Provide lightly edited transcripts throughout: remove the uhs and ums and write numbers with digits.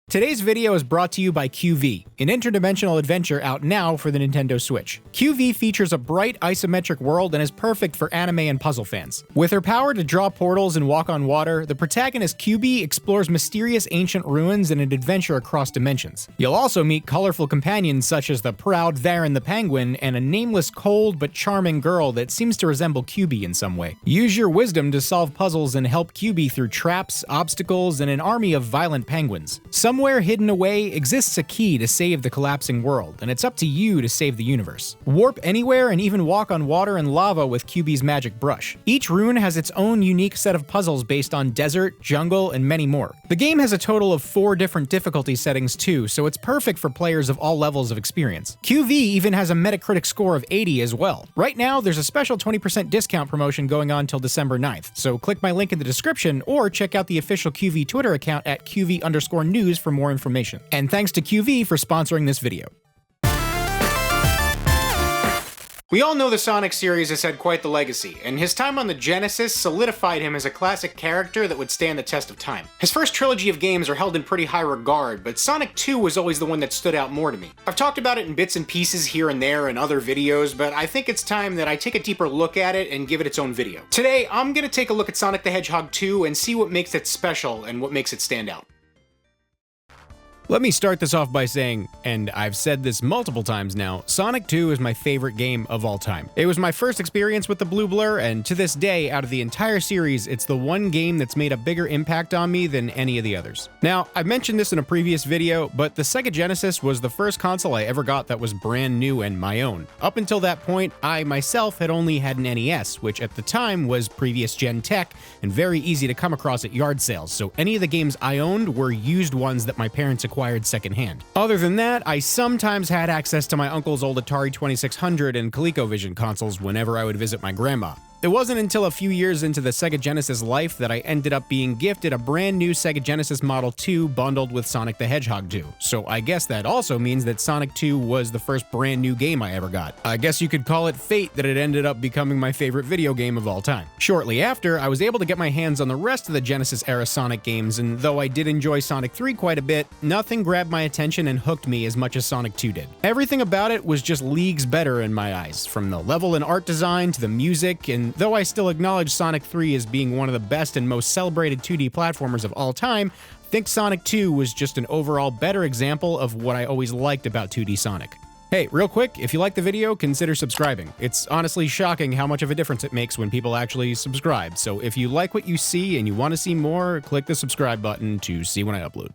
Today's video is brought to you by QV, an interdimensional adventure out now for the Nintendo Switch. QV features a bright isometric world and is perfect for anime and puzzle fans. With her power to draw portals and walk on water, the protagonist QB explores mysterious ancient ruins and an adventure across dimensions. You'll also meet colorful companions such as the proud Varen the Penguin and a nameless cold but charming girl that seems to resemble QB in some way. Use your wisdom to solve puzzles and help QB through traps, obstacles, and an army of violent penguins. Somewhere hidden away exists a key to save the collapsing world, and it's up to you to save the universe. Warp anywhere and even walk on water and lava with QB's magic brush. Each rune has its own unique set of puzzles based on desert, jungle, and many more. The game has a total of 4 different difficulty settings too, so it's perfect for players of all levels of experience. QV even has a Metacritic score of 80 as well. Right now, there's a special 20% discount promotion going on till December 9th, so click my link in the description or check out the official QV Twitter account at QV_news for more information. And thanks to QV for sponsoring this video. We all know the Sonic series has had quite the legacy, and his time on the Genesis solidified him as a classic character that would stand the test of time. His first trilogy of games are held in pretty high regard, but Sonic 2 was always the one that stood out more to me. I've talked about it in bits and pieces here and there in other videos, but I think it's time that I take a deeper look at it and give it its own video. Today, I'm gonna take a look at Sonic the Hedgehog 2 and see what makes it special and what makes it stand out. Let me start this off by saying, and I've said this multiple times now, Sonic 2 is my favorite game of all time. It was my first experience with the Blue Blur, and to this day, out of the entire series, it's the one game that's made a bigger impact on me than any of the others. Now, I've mentioned this in a previous video, but the Sega Genesis was the first console I ever got that was brand new and my own. Up until that point, I myself had only had an NES, which at the time was previous gen tech and very easy to come across at yard sales, so any of the games I owned were used ones that my parents acquired secondhand. Other than that, I sometimes had access to my uncle's old Atari 2600 and ColecoVision consoles whenever I would visit my grandma. It wasn't until a few years into the Sega Genesis life that I ended up being gifted a brand new Sega Genesis Model 2 bundled with Sonic the Hedgehog 2, so I guess that also means that Sonic 2 was the first brand new game I ever got. I guess you could call it fate that it ended up becoming my favorite video game of all time. Shortly after, I was able to get my hands on the rest of the Genesis-era Sonic games, and though I did enjoy Sonic 3 quite a bit, nothing grabbed my attention and hooked me as much as Sonic 2 did. Everything about it was just leagues better in my eyes, from the level and art design to the music, and though I still acknowledge Sonic 3 as being one of the best and most celebrated 2D platformers of all time, I think Sonic 2 was just an overall better example of what I always liked about 2D Sonic. Hey, real quick, if you like the video, consider subscribing. It's honestly shocking how much of a difference it makes when people actually subscribe, so if you like what you see and you want to see more, click the subscribe button to see when I upload.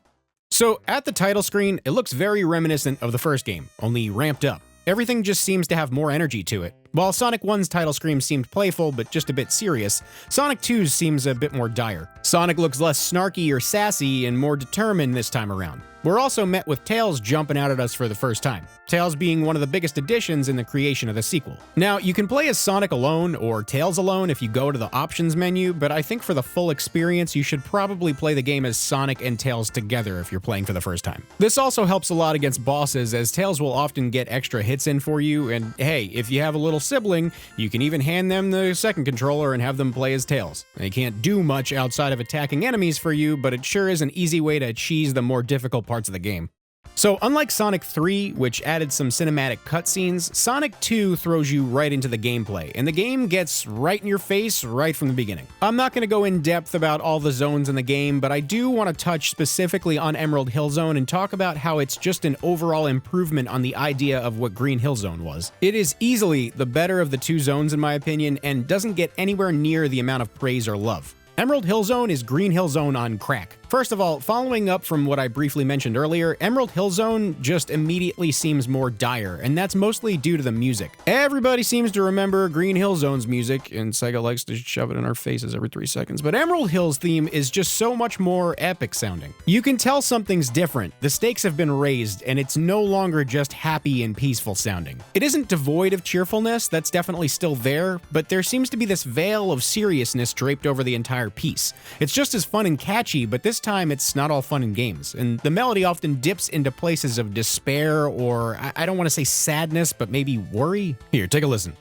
So, at the title screen, it looks very reminiscent of the first game, only ramped up. Everything just seems to have more energy to it. While Sonic 1's title screen seemed playful but just a bit serious, Sonic 2's seems a bit more dire. Sonic looks less snarky or sassy and more determined this time around. We're also met with Tails jumping out at us for the first time, Tails being one of the biggest additions in the creation of the sequel. Now, you can play as Sonic alone or Tails alone if you go to the options menu, but I think for the full experience, you should probably play the game as Sonic and Tails together if you're playing for the first time. This also helps a lot against bosses, as Tails will often get extra hits in for you, and hey, if you have a little sibling, you can even hand them the second controller and have them play as Tails. They can't do much outside of attacking enemies for you, but it sure is an easy way to cheese the more difficult parts of the game. So unlike Sonic 3, which added some cinematic cutscenes, Sonic 2 throws you right into the gameplay, and the game gets right in your face right from the beginning. I'm not going to go in depth about all the zones in the game, but I do want to touch specifically on Emerald Hill Zone and talk about how it's just an overall improvement on the idea of what Green Hill Zone was. It is easily the better of the two zones in my opinion, and doesn't get anywhere near the amount of praise or love. Emerald Hill Zone is Green Hill Zone on crack. First of all, following up from what I briefly mentioned earlier, Emerald Hill Zone just immediately seems more dire, and that's mostly due to the music. Everybody seems to remember Green Hill Zone's music, and Sega likes to shove it in our faces every 3 seconds, but Emerald Hill's theme is just so much more epic sounding. You can tell something's different, the stakes have been raised, and it's no longer just happy and peaceful sounding. It isn't devoid of cheerfulness, that's definitely still there, but there seems to be this veil of seriousness draped over the entire piece. It's just as fun and catchy, but this time it's not all fun and games, and the melody often dips into places of despair or, I don't want to say sadness, but maybe worry. Here, take a listen.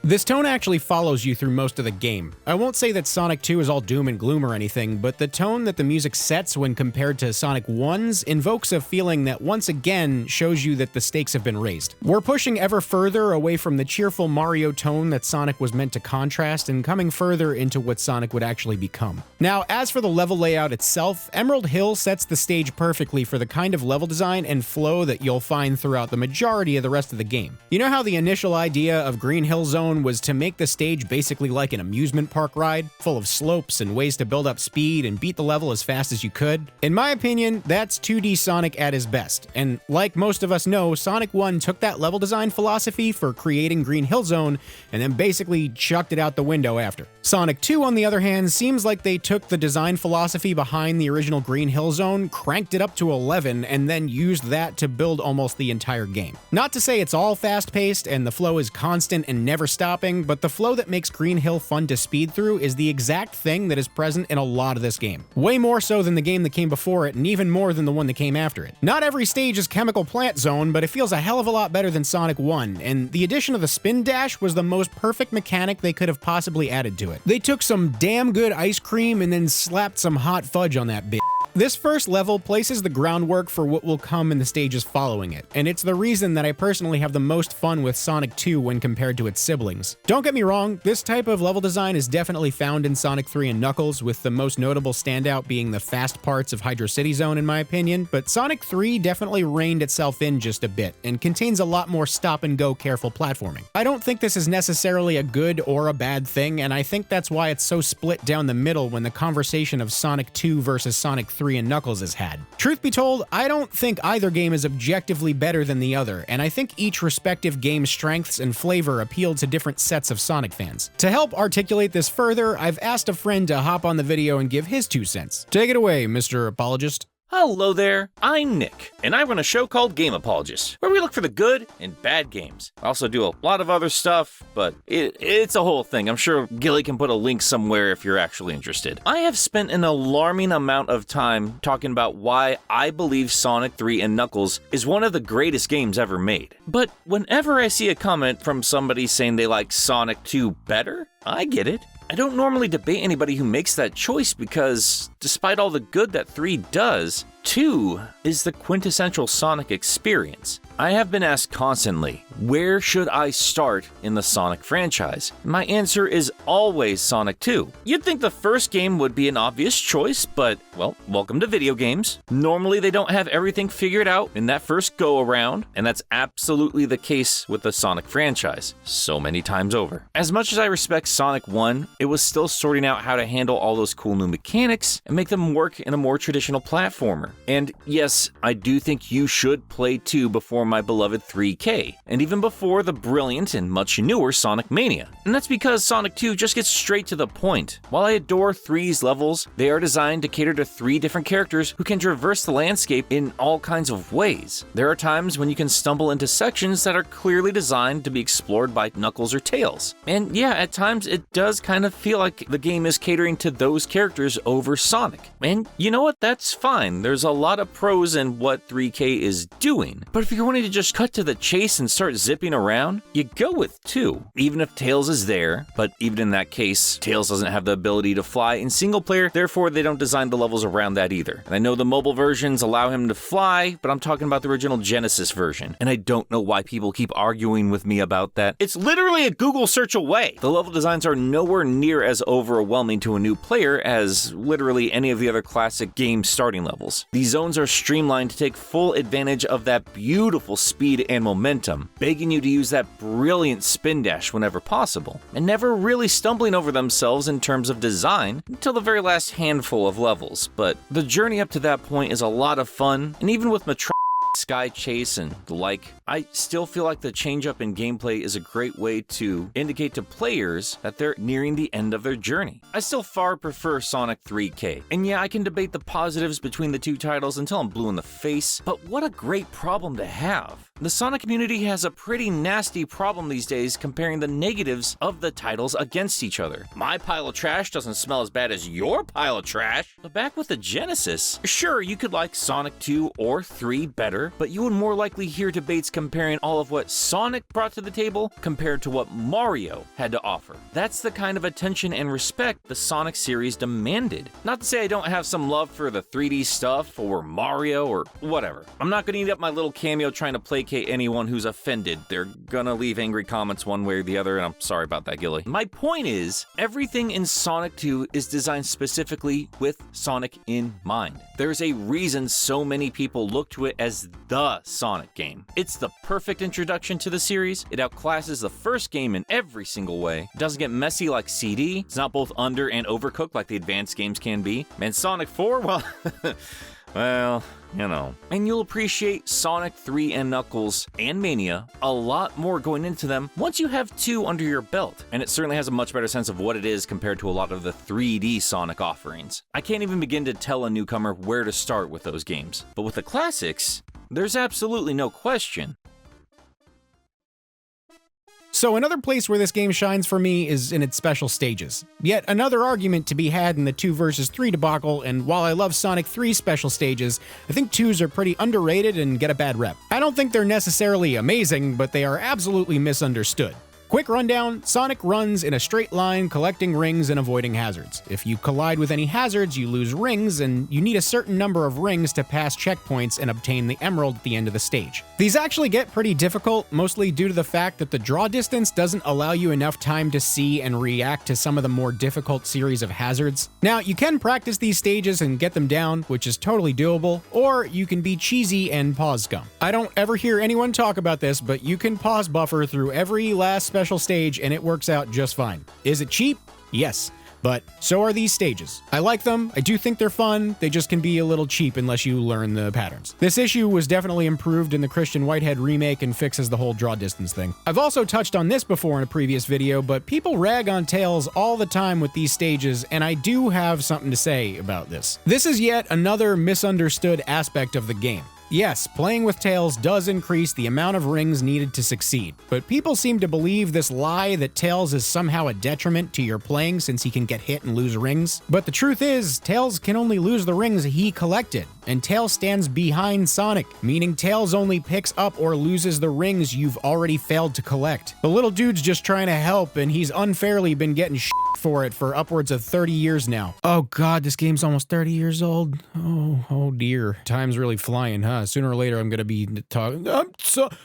This tone actually follows you through most of the game. I won't say that Sonic 2 is all doom and gloom or anything, but the tone that the music sets when compared to Sonic 1's invokes a feeling that once again shows you that the stakes have been raised. We're pushing ever further away from the cheerful Mario tone that Sonic was meant to contrast and coming further into what Sonic would actually become. Now, as for the level layout itself, Emerald Hill sets the stage perfectly for the kind of level design and flow that you'll find throughout the majority of the rest of the game. You know how the initial idea of Green Hill Zone was to make the stage basically like an amusement park ride, full of slopes and ways to build up speed and beat the level as fast as you could? In my opinion, that's 2D Sonic at his best, and like most of us know, Sonic 1 took that level design philosophy for creating Green Hill Zone and then basically chucked it out the window after. Sonic 2, on the other hand, seems like they took the design philosophy behind the original Green Hill Zone, cranked it up to 11, and then used that to build almost the entire game. Not to say it's all fast-paced and the flow is constant and never stopping, but the flow that makes Green Hill fun to speed through is the exact thing that is present in a lot of this game. Way more so than the game that came before it, and even more than the one that came after it. Not every stage is Chemical Plant Zone, but it feels a hell of a lot better than Sonic 1, and the addition of the spin dash was the most perfect mechanic they could have possibly added to it. They took some damn good ice cream and then slapped some hot fudge on that bitch. This first level places the groundwork for what will come in the stages following it, and it's the reason that I personally have the most fun with Sonic 2 when compared to its siblings. Don't get me wrong, this type of level design is definitely found in Sonic 3 and Knuckles, with the most notable standout being the fast parts of Hydro City Zone in my opinion, but Sonic 3 definitely reined itself in just a bit, and contains a lot more stop-and-go careful platforming. I don't think this is necessarily a good or a bad thing, and I think that's why it's so split down the middle when the conversation of Sonic 2 versus Sonic 3 and Knuckles is had. Truth be told, I don't think either game is objectively better than the other, and I think each respective game's strengths and flavor appeal to different sets of Sonic fans. To help articulate this further, I've asked a friend to hop on the video and give his 2 cents. Take it away, Mr. Apologist. Hello there, I'm Nick, and I run a show called Game Apologists, where we look for the good in bad games. I also do a lot of other stuff, but it's a whole thing. I'm sure Gilly can put a link somewhere if you're actually interested. I have spent an alarming amount of time talking about why I believe Sonic 3 and Knuckles is one of the greatest games ever made. But whenever I see a comment from somebody saying they like Sonic 2 better, I get it. I don't normally debate anybody who makes that choice because, despite all the good that 3 does, 2 is the quintessential Sonic experience. I have been asked constantly, where should I start in the Sonic franchise? My answer is always Sonic 2. You'd think the first game would be an obvious choice, but, well, welcome to video games. Normally they don't have everything figured out in that first go-around, and that's absolutely the case with the Sonic franchise, so many times over. As much as I respect Sonic 1, it was still sorting out how to handle all those cool new mechanics and make them work in a more traditional platformer. And yes, I do think you should play 2 before my beloved 3K, and even before the brilliant and much newer Sonic Mania. And that's because Sonic 2 just gets straight to the point. While I adore 3's levels, they are designed to cater to 3 different characters who can traverse the landscape in all kinds of ways. There are times when you can stumble into sections that are clearly designed to be explored by Knuckles or Tails. And yeah, at times it does kind of feel like the game is catering to those characters over Sonic. And you know what? That's fine. There's a lot of pros in what 3K is doing. But if you're wanting to just cut to the chase and start zipping around, you go with 2. Even if Tails is there, but even in that case, Tails doesn't have the ability to fly in single player, therefore they don't design the levels around that either. And I know the mobile versions allow him to fly, but I'm talking about the original Genesis version, and I don't know why people keep arguing with me about that. It's literally a Google search away. The level designs are nowhere near as overwhelming to a new player as literally any of the other classic game starting levels. These zones are streamlined to take full advantage of that beautiful speed and momentum, begging you to use that brilliant spin dash whenever possible, and never really stumbling over themselves in terms of design until the very last handful of levels. But the journey up to that point is a lot of fun, and even with Metropolis Sky Chase and the like, I still feel like the change up in gameplay is a great way to indicate to players that they're nearing the end of their journey. I still far prefer Sonic 3K, and yeah, I can debate the positives between the 2 titles until I'm blue in the face, but what a great problem to have. The Sonic community has a pretty nasty problem these days comparing the negatives of the titles against each other. My pile of trash doesn't smell as bad as your pile of trash. But back with the Genesis, sure, you could like Sonic 2 or 3 better, but you would more likely hear debates comparing all of what Sonic brought to the table compared to what Mario had to offer. That's the kind of attention and respect the Sonic series demanded. Not to say I don't have some love for the 3D stuff or Mario or whatever. I'm not gonna eat up my little cameo trying to placate anyone who's offended. They're gonna leave angry comments one way or the other, and I'm sorry about that, Gilly. My point is, everything in Sonic 2 is designed specifically with Sonic in mind. There's a reason so many people look to it as the Sonic game. It's the perfect introduction to the series. It outclasses the first game in every single way. It doesn't get messy like CD. It's not both under and overcooked like the advanced games can be. And Sonic 4, well, well, you know. And you'll appreciate Sonic 3 and Knuckles and Mania a lot more going into them once you have 2 under your belt. And it certainly has a much better sense of what it is compared to a lot of the 3D Sonic offerings. I can't even begin to tell a newcomer where to start with those games. But with the classics, there's absolutely no question. So another place where this game shines for me is in its special stages. Yet another argument to be had in the 2 versus 3 debacle, and while I love Sonic 3's special stages, I think 2's are pretty underrated and get a bad rep. I don't think they're necessarily amazing, but they are absolutely misunderstood. Quick rundown, Sonic runs in a straight line collecting rings and avoiding hazards. If you collide with any hazards, you lose rings, and you need a certain number of rings to pass checkpoints and obtain the emerald at the end of the stage. These actually get pretty difficult, mostly due to the fact that the draw distance doesn't allow you enough time to see and react to some of the more difficult series of hazards. Now, you can practice these stages and get them down, which is totally doable, or you can be cheesy and pause scum. I don't ever hear anyone talk about this, but you can pause buffer through every last special stage and it works out just fine. Is it cheap? Yes. But so are these stages. I like them, I do think they're fun, they just can be a little cheap unless you learn the patterns. This issue was definitely improved in the Christian Whitehead remake and fixes the whole draw distance thing. I've also touched on this before in a previous video, but people rag on Tails all the time with these stages, and I do have something to say about this. This is yet another misunderstood aspect of the game. Yes, playing with Tails does increase the amount of rings needed to succeed, but people seem to believe this lie that Tails is somehow a detriment to your playing since he can get hit and lose rings. But the truth is, Tails can only lose the rings he collected, and Tails stands behind Sonic, meaning Tails only picks up or loses the rings you've already failed to collect. The little dude's just trying to help, and he's unfairly been getting for it for upwards of 30 years now. Oh god, this game's almost 30 years old. Oh dear. Time's really flying, huh? Sooner or later I'm gonna be talking.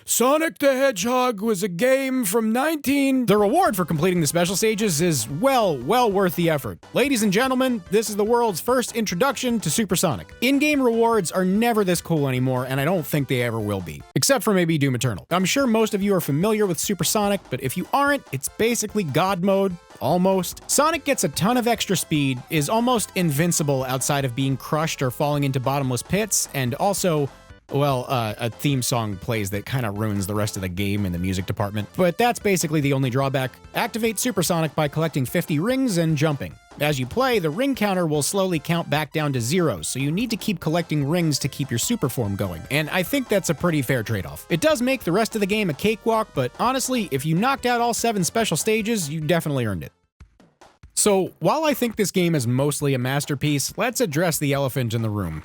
Sonic the Hedgehog was a game from 19... The reward for completing the special stages is well worth the effort. Ladies and gentlemen, this is the world's first introduction to Super Sonic. In-game rewards are never this cool anymore, and I don't think they ever will be. Except for maybe Doom Eternal. I'm sure most of you are familiar with Super Sonic, but if you aren't, it's basically God mode. Almost. Sonic gets a ton of extra speed, is almost invincible outside of being crushed or falling into bottomless pits, and also, well, a theme song plays that kind of ruins the rest of the game in the music department. But that's basically the only drawback. Activate Super Sonic by collecting 50 rings and jumping. As you play, the ring counter will slowly count back down to 0, so you need to keep collecting rings to keep your super form going, and I think that's a pretty fair trade-off. It does make the rest of the game a cakewalk, but honestly, if you knocked out all 7 special stages, you definitely earned it. So, while I think this game is mostly a masterpiece, let's address the elephant in the room.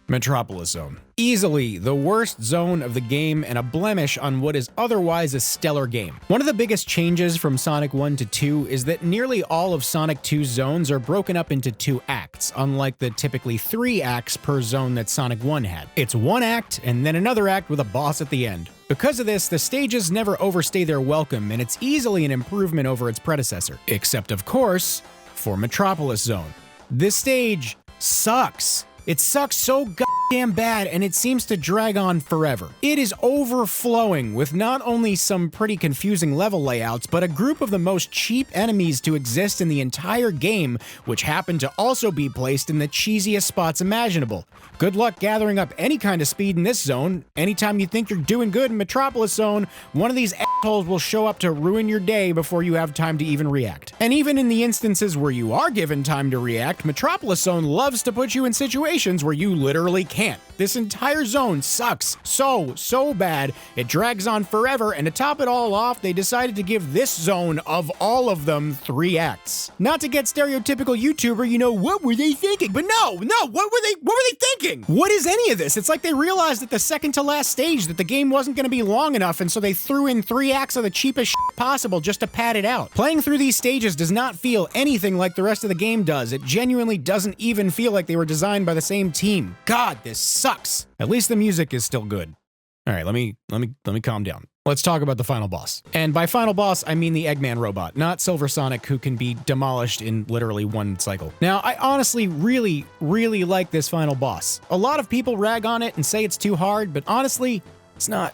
Metropolis Zone. Easily the worst zone of the game and a blemish on what is otherwise a stellar game. One of the biggest changes from Sonic 1 to 2 is that nearly all of Sonic 2's zones are broken up into 2 acts, unlike the typically 3 acts per zone that Sonic 1 had. It's 1 act and then another act with a boss at the end. Because of this, the stages never overstay their welcome, and it's easily an improvement over its predecessor. Except, of course, for Metropolis Zone. This stage sucks. It sucks so goddamn bad, and it seems to drag on forever. It is overflowing with not only some pretty confusing level layouts, but a group of the most cheap enemies to exist in the entire game, which happen to also be placed in the cheesiest spots imaginable. Good luck gathering up any kind of speed in this zone. Anytime you think you're doing good in Metropolis Zone, one of these assholes will show up to ruin your day before you have time to even react. And even in the instances where you are given time to react, Metropolis Zone loves to put you in situations where you literally can't. This entire zone sucks so bad, it drags on forever, and to top it all off, they decided to give this zone, of all of them, 3 acts. Not to get stereotypical YouTuber, you know, what were they thinking? But no, what were they thinking? What is any of this? It's like they realized at the second to last stage that the game wasn't going to be long enough, and so they threw in 3 acts of the cheapest shit possible just to pad it out. Playing through these stages does not feel anything like the rest of the game does. It genuinely doesn't even feel like they were designed by the same team. God, this sucks. At least the music is still good. All right, let me calm down. Let's talk about the final boss. And by final boss, I mean the Eggman robot, not Silver Sonic, who can be demolished in literally 1 cycle. Now, I honestly really like this final boss. A lot of people rag on it and say it's too hard, but honestly, it's not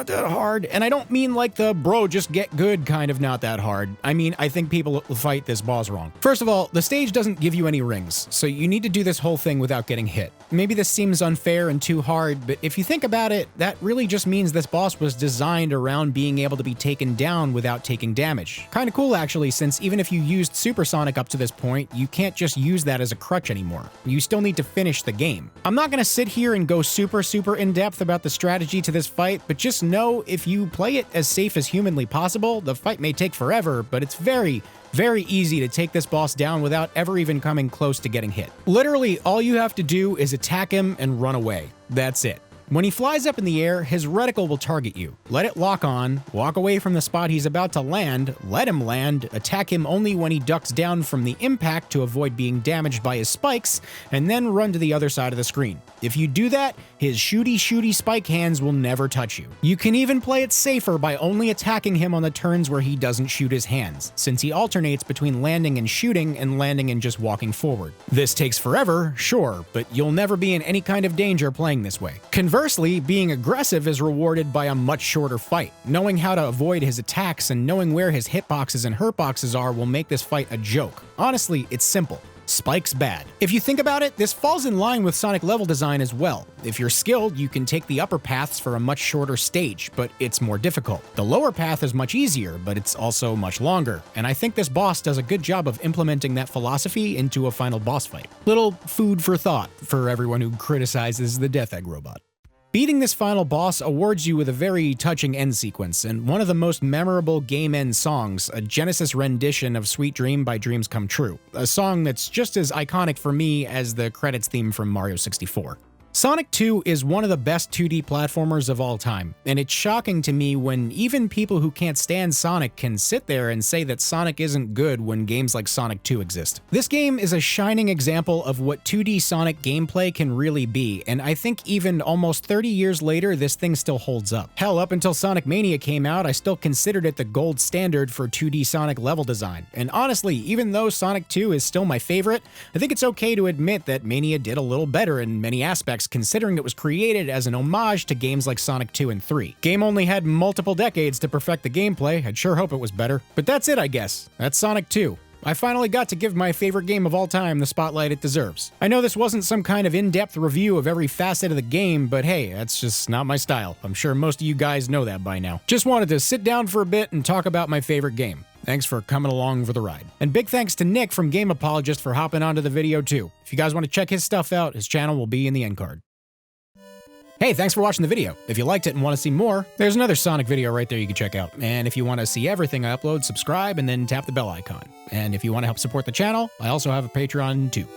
that hard. And I don't mean like the bro just get good kind of not that hard. I mean, I think people fight this boss wrong. First of all, the stage doesn't give you any rings, so you need to do this whole thing without getting hit. Maybe this seems unfair and too hard, but if you think about it, that really just means this boss was designed around being able to be taken down without taking damage. Kinda cool actually, since even if you used Super Sonic up to this point, you can't just use that as a crutch anymore. You still need to finish the game. I'm not gonna sit here and go super in depth about the strategy to this fight, but just know if you play it as safe as humanly possible, the fight may take forever, but it's very easy to take this boss down without ever even coming close to getting hit. Literally, all you have to do is attack him and run away. That's it. When he flies up in the air, his reticle will target you. Let it lock on, walk away from the spot he's about to land, let him land, attack him only when he ducks down from the impact to avoid being damaged by his spikes, and then run to the other side of the screen. If you do that, his shooty spike hands will never touch you. You can even play it safer by only attacking him on the turns where he doesn't shoot his hands, since he alternates between landing and shooting and landing and just walking forward. This takes forever, sure, but you'll never be in any kind of danger playing this way. Conversely, being aggressive is rewarded by a much shorter fight. Knowing how to avoid his attacks and knowing where his hitboxes and hurtboxes are will make this fight a joke. Honestly, it's simple. Spikes bad. If you think about it, this falls in line with Sonic level design as well. If you're skilled, you can take the upper paths for a much shorter stage, but it's more difficult. The lower path is much easier, but it's also much longer, and I think this boss does a good job of implementing that philosophy into a final boss fight. Little food for thought for everyone who criticizes the Death Egg robot. Beating this final boss awards you with a very touching end sequence, and one of the most memorable game end songs, a Genesis rendition of Sweet Dream by Dreams Come True, a song that's just as iconic for me as the credits theme from Mario 64. Sonic 2 is one of the best 2D platformers of all time, and it's shocking to me when even people who can't stand Sonic can sit there and say that Sonic isn't good when games like Sonic 2 exist. This game is a shining example of what 2D Sonic gameplay can really be, and I think even almost 30 years later, this thing still holds up. Hell, up until Sonic Mania came out, I still considered it the gold standard for 2D Sonic level design, and honestly, even though Sonic 2 is still my favorite, I think it's okay to admit that Mania did a little better in many aspects considering it was created as an homage to games like Sonic 2 and 3. Game only had multiple decades to perfect the gameplay, I'd sure hope it was better. But that's it, I guess. That's Sonic 2. I finally got to give my favorite game of all time the spotlight it deserves. I know this wasn't some kind of in-depth review of every facet of the game, but hey, that's just not my style. I'm sure most of you guys know that by now. Just wanted to sit down for a bit and talk about my favorite game. Thanks for coming along for the ride. And big thanks to Nick from Game Apologist for hopping onto the video too. If you guys want to check his stuff out, his channel will be in the end card. Hey, thanks for watching the video. If you liked it and want to see more, there's another Sonic video right there you can check out. And if you want to see everything I upload, subscribe and then tap the bell icon. And if you want to help support the channel, I also have a Patreon too.